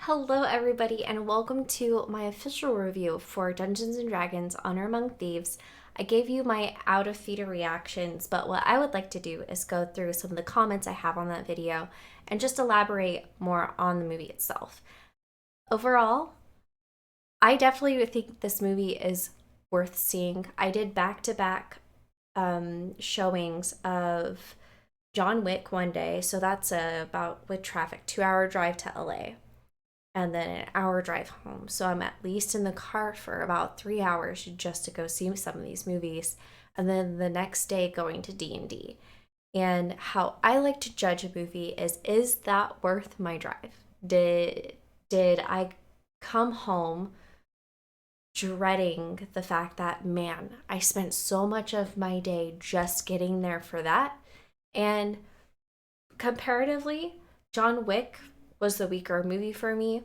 Hello, everybody, and welcome to my official review for Dungeons and Dragons Honor Among Thieves. I gave you my out of theater reactions, but what I would like to do is go through some of the comments I have on that video and just elaborate more on the movie itself. Overall, I definitely think this movie is worth seeing. I did back to back showings of John Wick one day, so that's about with traffic 2 hour drive to LA and then an hour drive home. So I'm at least in the car for about 3 hours just to go see some of these movies. And then the next day going to D&D. And how I like to judge a movie is that worth my drive? Did I come home dreading the fact that, man, I spent so much of my day just getting there for that? And comparatively, John Wick was the weaker movie for me.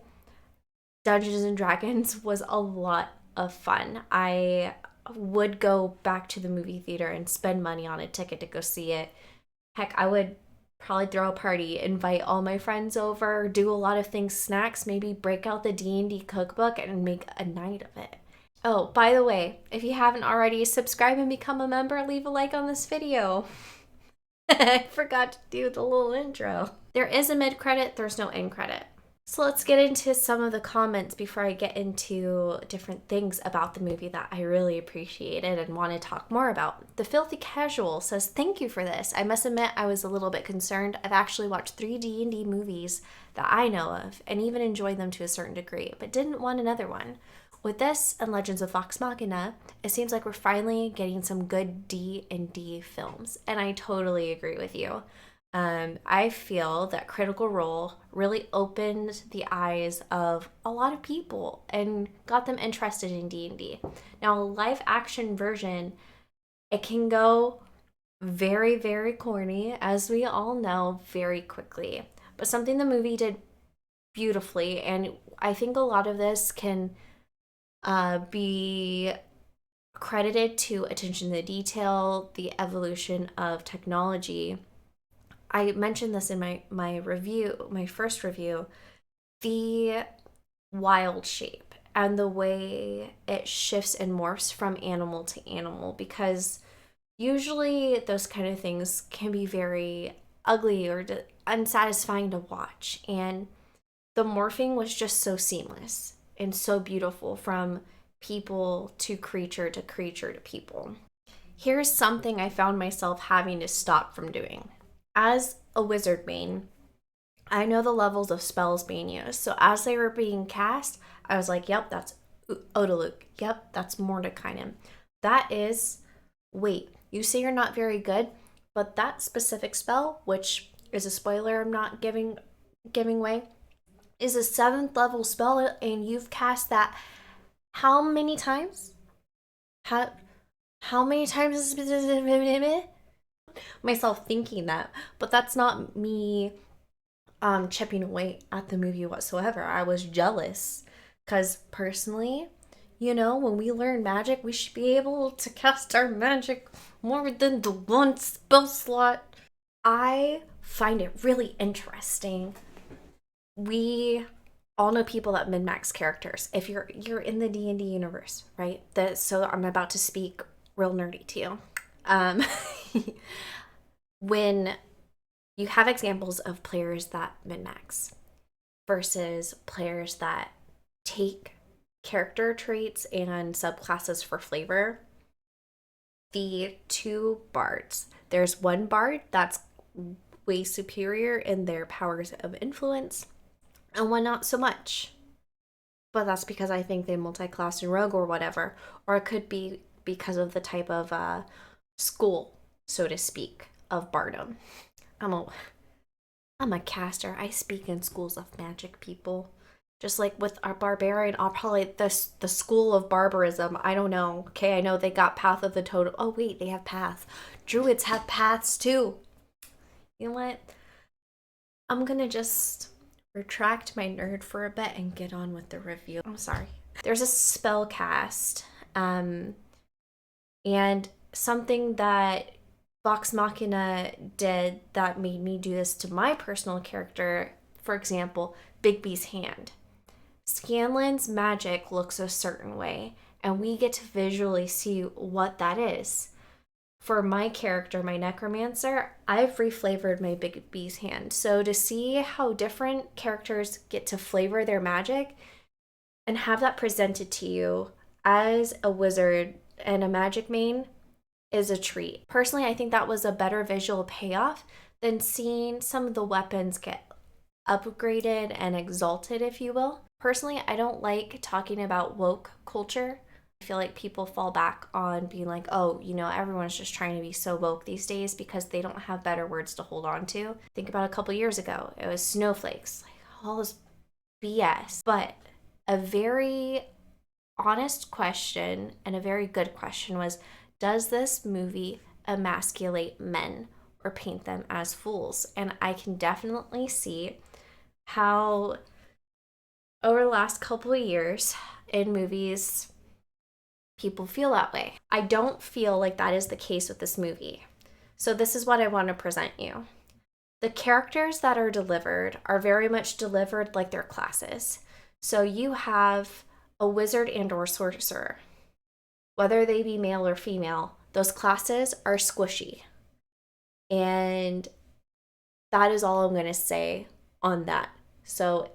Dungeons and Dragons was a lot of fun. I would go back to the movie theater and spend money on a ticket to go see it. Heck, I would probably throw a party, invite all my friends over, do a lot of things, snacks, maybe break out the D&D cookbook and make a night of it. Oh, by the way, if you haven't already, subscribe and become a member, leave a like on this video. I forgot to do the little intro. There is a mid-credit, there's no end credit. So let's get into some of the comments before I get into different things about the movie that I really appreciated and want to talk more about. The Filthy Casual says, "Thank you for this. I must admit I was a little bit concerned. I've actually watched 3 D&D movies that I know of and even enjoyed them to a certain degree, but didn't want another one. With this and Legends of Vox Machina, it seems like we're finally getting some good D&D films." And I totally agree with you. I feel that Critical Role really opened the eyes of a lot of people and got them interested in D&D. Now, a live action version, it can go very, very corny, as we all know, very quickly. But something the movie did beautifully, and I think a lot of this can be credited to attention to detail, the evolution of technology. I mentioned this in my review, my first review, the wild shape and the way it shifts and morphs from animal to animal, because usually those kind of things can be very ugly or unsatisfying to watch. And the morphing was just so seamless and so beautiful from people to creature to creature to people. Here's something I found myself having to stop from doing. As a wizard main, I know the levels of spells being used. So as they were being cast, I was like, yep, that's Odaluk. Yep, that's Mordekainen. That is, wait, you say you're not very good, but that specific spell, which is a spoiler I'm not giving away, is a 7th level spell, and you've cast that how many times? How many times myself thinking that, but that's not me chipping away at the movie whatsoever. I was jealous because personally, when we learn magic, we should be able to cast our magic more than the one spell slot. I find it really interesting. We all know people that min-max characters. If you're in the D&D universe, right? So I'm about to speak real nerdy to you. When you have examples of players that min-max versus players that take character traits and subclasses for flavor, the two bards, there's one bard that's way superior in their powers of influence and one not so much. But that's because I think they multi-class in rogue or whatever, or it could be because of the type of school, so to speak, of bardom. I'm a caster. I speak in schools of magic, people. Just like with our barbarian, I'll probably the school of barbarism. I don't know. Okay, I know they got Path of the Totem. Oh wait, they have path. Druids have paths too. You know what? I'm gonna just retract my nerd for a bit and get on with the review. I'm sorry. There's a spell cast, and something that Vox Machina did that made me do this to my personal character, for example, Bigby's hand. Scanlan's magic looks a certain way, and we get to visually see what that is. For my character, my necromancer, I've reflavored my Big B's hand. So to see how different characters get to flavor their magic and have that presented to you as a wizard and a magic main is a treat. Personally, I think that was a better visual payoff than seeing some of the weapons get upgraded and exalted, if you will. Personally, I don't like talking about woke culture. I feel like people fall back on being like, oh, everyone's just trying to be so woke these days because they don't have better words to hold on to. Think about a couple years ago, it was snowflakes, like all this BS. But a very honest question and a very good question was, does this movie emasculate men or paint them as fools? And I can definitely see how over the last couple of years in movies, people feel that way. I don't feel like that is the case with this movie. So this is what I want to present you. The characters that are delivered are very much delivered like their classes. So you have a wizard and or sorcerer. Whether they be male or female, those classes are squishy. And that is all I'm going to say on that. So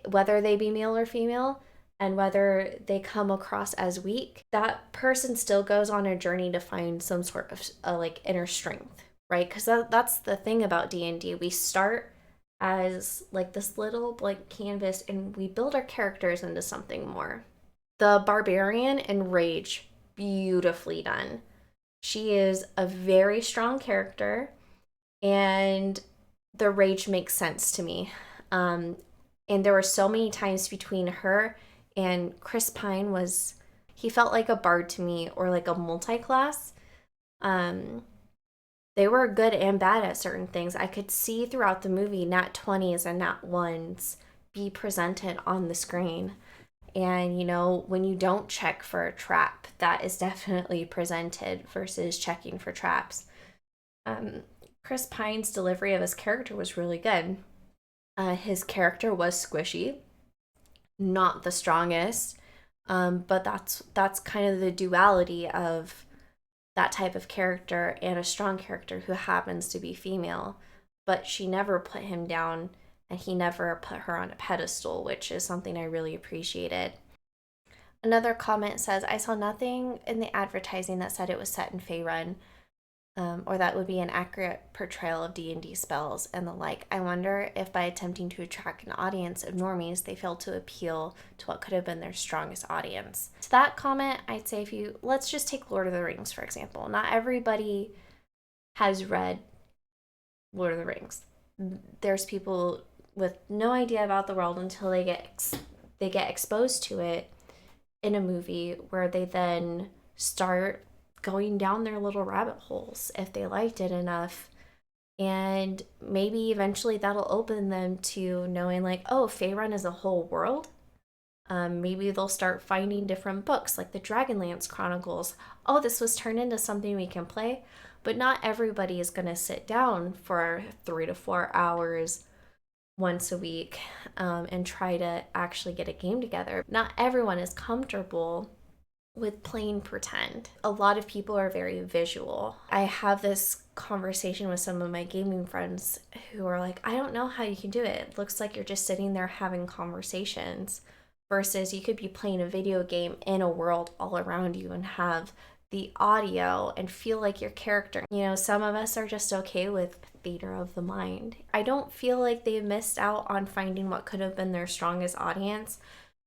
whether they be male or female, and whether they come across as weak, that person still goes on a journey to find some sort of like inner strength, right? Because that's the thing about D&D. We start as like this little blank canvas and we build our characters into something more. The barbarian in Rage, beautifully done. She is a very strong character, and the rage makes sense to me. And there were so many times between her and Chris Pine he felt like a bard to me, or like a multi-class. They were good and bad at certain things. I could see throughout the movie nat 20s and nat 1s be presented on the screen. And, when you don't check for a trap, that is definitely presented versus checking for traps. Chris Pine's delivery of his character was really good. His character was squishy, not the strongest, but that's kind of the duality of that type of character and a strong character who happens to be female. But she never put him down, and he never put her on a pedestal, which is something I really appreciated. Another comment says, I saw nothing in the advertising that said it was set in Faerun, or that would be an accurate portrayal of D&D spells and the like. I wonder if by attempting to attract an audience of normies, they failed to appeal to what could have been their strongest audience. To that comment, I'd say let's just take Lord of the Rings, for example. Not everybody has read Lord of the Rings. There's people with no idea about the world until they get exposed to it in a movie, where they then start going down their little rabbit holes if they liked it enough. And maybe eventually that'll open them to knowing like, oh, Faerun is a whole world. Maybe they'll start finding different books like the Dragonlance Chronicles. Oh, this was turned into something we can play. But not everybody is going to sit down for 3 to 4 hours once a week and try to actually get a game together. Not everyone is comfortable with playing pretend. A lot of people are very visual. I have this conversation with some of my gaming friends who are like, I don't know how you can do it. It looks like you're just sitting there having conversations, versus you could be playing a video game in a world all around you and have the audio and feel like your character. Some of us are just okay with theater of the mind. I don't feel like they missed out on finding what could have been their strongest audience,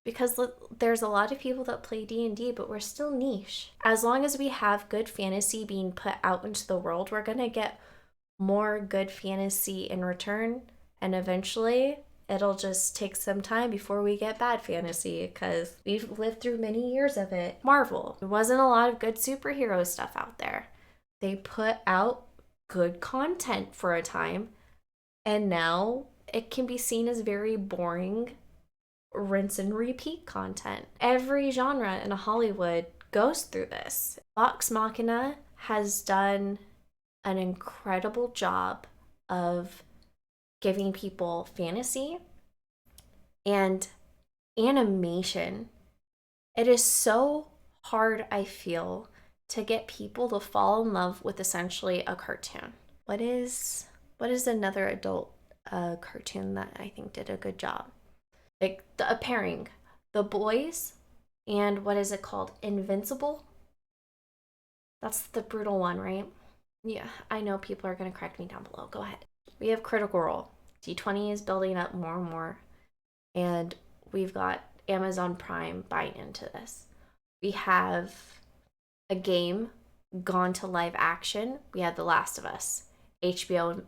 because there's a lot of people that play D&D, but we're still niche. As long as we have good fantasy being put out into the world, we're going to get more good fantasy in return, and eventually it'll just take some time before we get bad fantasy, because we've lived through many years of it. Marvel, there wasn't a lot of good superhero stuff out there. They put out good content for a time, and now it can be seen as very boring rinse and repeat content. Every genre in Hollywood goes through this. Vox Machina has done an incredible job of giving people fantasy and animation. It is so hard, I feel, to get people to fall in love with essentially a cartoon. What is another adult cartoon that I think did a good job? Like a pairing, The Boys and what is it called? Invincible? That's the brutal one, right? Yeah, I know people are going to correct me down below. Go ahead. We have Critical Role. D20 is building up more and more, and we've got Amazon Prime buying into this. We have a game gone to live action. We had The Last of Us. HBO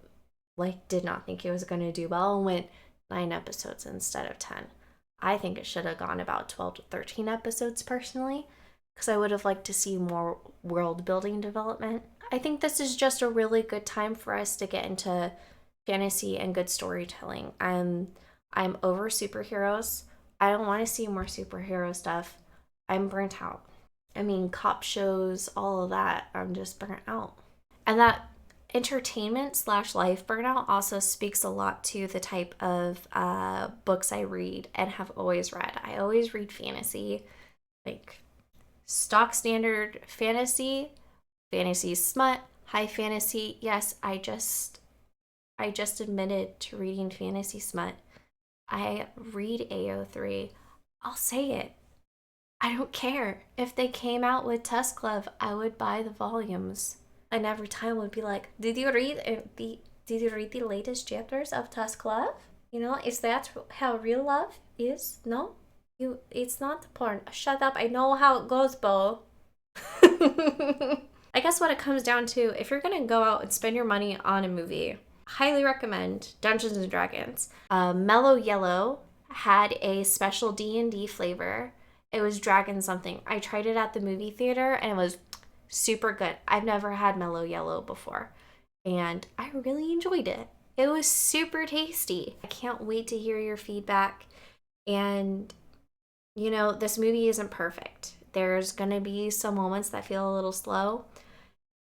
did not think it was going to do well and went 9 episodes instead of 10. I think it should have gone about 12 to 13 episodes personally, because I would have liked to see more world building development. I think this is just a really good time for us to get into fantasy and good storytelling. I'm over superheroes. I don't want to see more superhero stuff. I'm burnt out. I mean, cop shows, all of that. I'm just burnt out. And that entertainment slash life burnout also speaks a lot to the type of books I read and have always read. I always read fantasy, like stock standard fantasy, fantasy smut, high fantasy. Yes, I just admitted to reading fantasy smut. I read AO3. I'll say it. I don't care. If they came out with Tusk Love, I would buy the volumes. And every time would be like, did you read the latest chapters of Tusk Love? Is that how real love is? No? It's not the porn. Shut up. I know how it goes, Bo. I guess what it comes down to, if you're gonna go out and spend your money on a movie, highly recommend Dungeons and Dragons. Mellow Yellow had a special D&D flavor. It was dragon something. I tried it at the movie theater and it was super good. I've never had Mellow Yellow before, and I really enjoyed it. It was super tasty. I can't wait to hear your feedback. And this movie isn't perfect. There's gonna be some moments that feel a little slow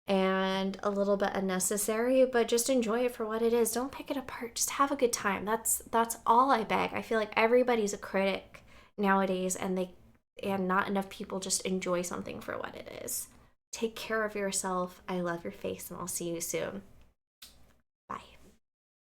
and a little bit unnecessary, but just enjoy it for what it is. Don't pick it apart. Just have a good time. That's all I beg. I feel like everybody's a critic nowadays, and not enough people just enjoy something for what it is. Take care of yourself. I love your face, and I'll see you soon. Bye.